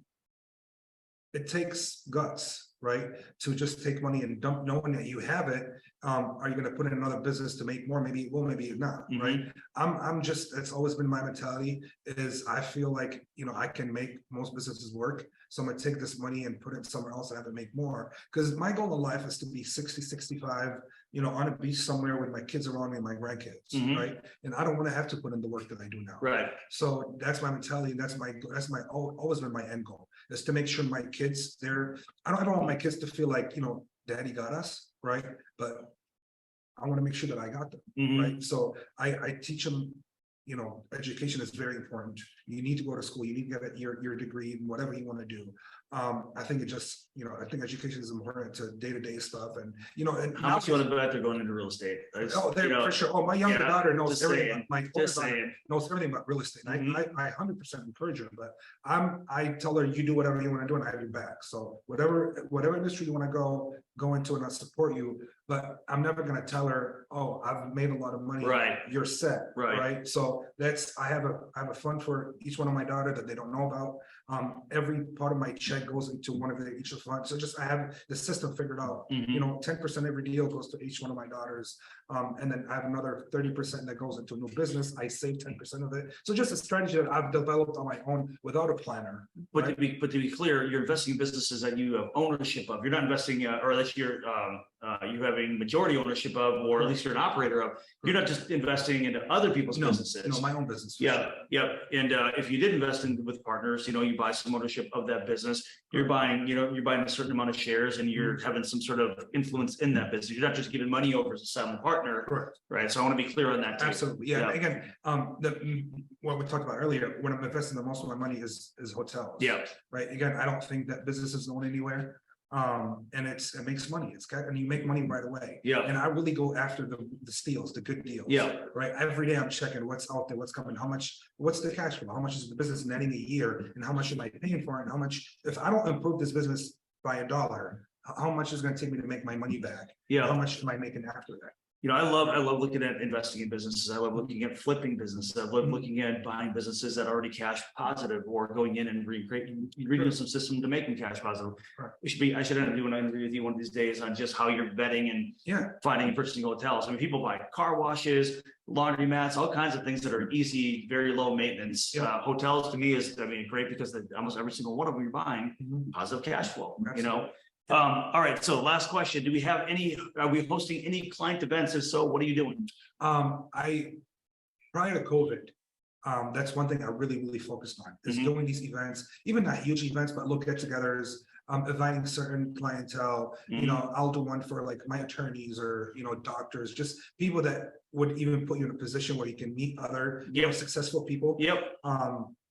it takes guts, right? To just take money and dump, knowing that you have it. Are you going to put in another business to make more? Maybe it will, maybe not, right? I'm just, it's always been my mentality is I feel like, I can make most businesses work. So I'm going to take this money and put it somewhere else and have it make more. Because my goal in life is to be 60, 65, on a beach somewhere with my kids around me and my grandkids, right? And I don't want to have to put in the work that I do now. Right. So that's my mentality. And that's my always been my end goal is to make sure my kids, I don't want my kids to feel like, daddy got us, right? But I want to make sure that I got them, right? So I teach them, education is very important. You need to go to school. You need to get your degree in whatever you want to do. I think it just, I think education is important to day-to-day stuff. And, and how much you want to bet they're going into real estate? For sure. Oh, my younger daughter knows everything. My older daughter knows everything about real estate. And I 100% encourage her, but I tell her, you do whatever you want to do and I have your back. So whatever industry you want to go into and I support you, but I'm never going to tell her, oh, I've made a lot of money. Right. You're set. Right. So I have a fund for each one of my daughter that they don't know about. Every part of my check goes into one of each of the funds. So I have the system figured out. 10% every deal goes to each one of my daughters. And then I have another 30% that goes into a new business. I save 10% of it. So just a strategy that I've developed on my own without a planner. But to be clear, you're investing in businesses that you have ownership of. You're not investing, or that you're you having majority ownership of, or at least you're an operator of. You're not just investing into other people's businesses. No, my own business. Yeah. And if you did invest with partners, you buy some ownership of that business. You're buying, you're buying a certain amount of shares, and you're having some sort of influence in that business. You're not just giving money over as a silent partner. Correct. Right. So I want to be clear on that too. Absolutely. Yeah. Again, what we talked about earlier, when I'm investing the most of my money is hotels. Yeah. Right. Again, I don't think that business is going anywhere. And it makes money. And you make money right away. Yeah. And I really go after the steals, the good deals. Yeah. Right. Every day I'm checking what's out there, what's coming, what's the cash flow, how much is the business netting a year, and how much am I paying for it, and how much, if I don't improve this business by $1, how much is it going to take me to make my money back? Yeah. How much am I making after that? I love looking at investing in businesses. I love looking at flipping businesses. I love looking at buying businesses that are already cash positive or going in and redoing some system to make them cash positive. Right. I should end up doing an interview with you one of these days on just how you're vetting and finding and purchasing hotels. I mean, people buy car washes, laundry mats, all kinds of things that are easy, very low maintenance. Hotels to me is, great because almost every single one of them you're buying positive cash flow, all right. So last question. Are we hosting any client events? If so, what are you doing? Prior to COVID, that's one thing I really focused on is doing these events, even not huge events, but get-togethers, inviting certain clientele. I'll do one for like my attorneys or doctors, just people that would even put you in a position where you can meet other successful people.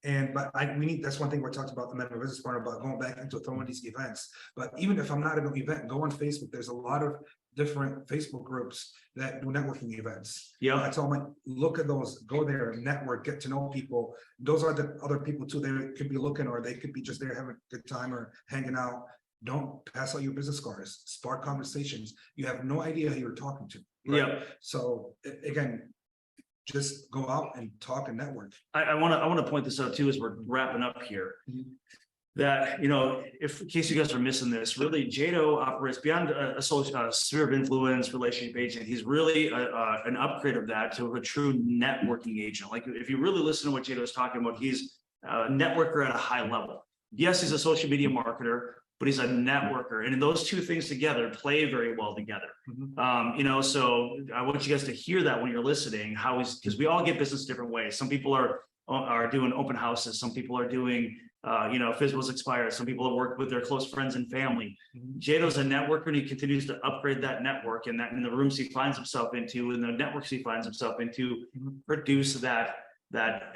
That's one thing we're talking about the Mental Business Partner about going back into throwing these events. But even if I'm not at an event, go on Facebook. There's a lot of different Facebook groups that do networking events. I tell them, look at those, go there, network, get to know people. Those are the other people too. They could be looking, or they could be just there having a good time or hanging out. Don't pass out your business cards, spark conversations. You have no idea who you're talking to. Right? So again, just go out and talk and network. I want to point this out too as we're wrapping up here. That if in case you guys are missing this, really Jado operates beyond a sphere of influence relationship agent. He's really an upgrade of that to a true networking agent. Like if you really listen to what Jado is talking about, he's a networker at a high level. Yes, he's a social media marketer, but he's a networker, and those two things together play very well together. So I want you guys to hear that when you're listening, because we all get business different ways. Some people are doing open houses. Some people are doing, physicals expired. Some people have worked with their close friends and family. Jado's a networker, and he continues to upgrade that network, and that in the rooms he finds himself into, and the networks he finds himself into, produce that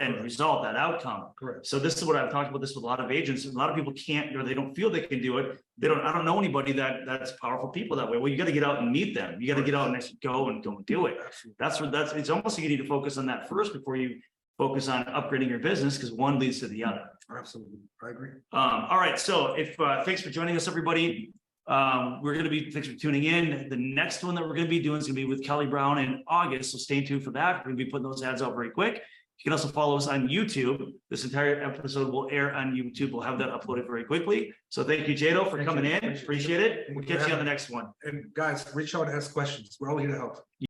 end result, that outcome. Correct. So this is what I've talked about this with a lot of agents. A lot of people can't, or they don't feel they can do it. I don't know anybody that's powerful people that way. Well, you got to get out and meet them. You got to get out and actually go and do it. It's almost like you need to focus on that first before you focus on upgrading your business, because one leads to the other. Absolutely. I agree. All right. So thanks for joining us, everybody. Thanks for tuning in. The next one that we're going to be doing is going to be with Kelly Brown in August. So stay tuned for that. We're going to be putting those ads out very quick. You can also follow us on YouTube. This entire episode will air on YouTube. We'll have that uploaded very quickly. So thank you, Jado, for coming in. Appreciate it. We'll catch you on the next one. And guys, reach out and ask questions. We're all here to help.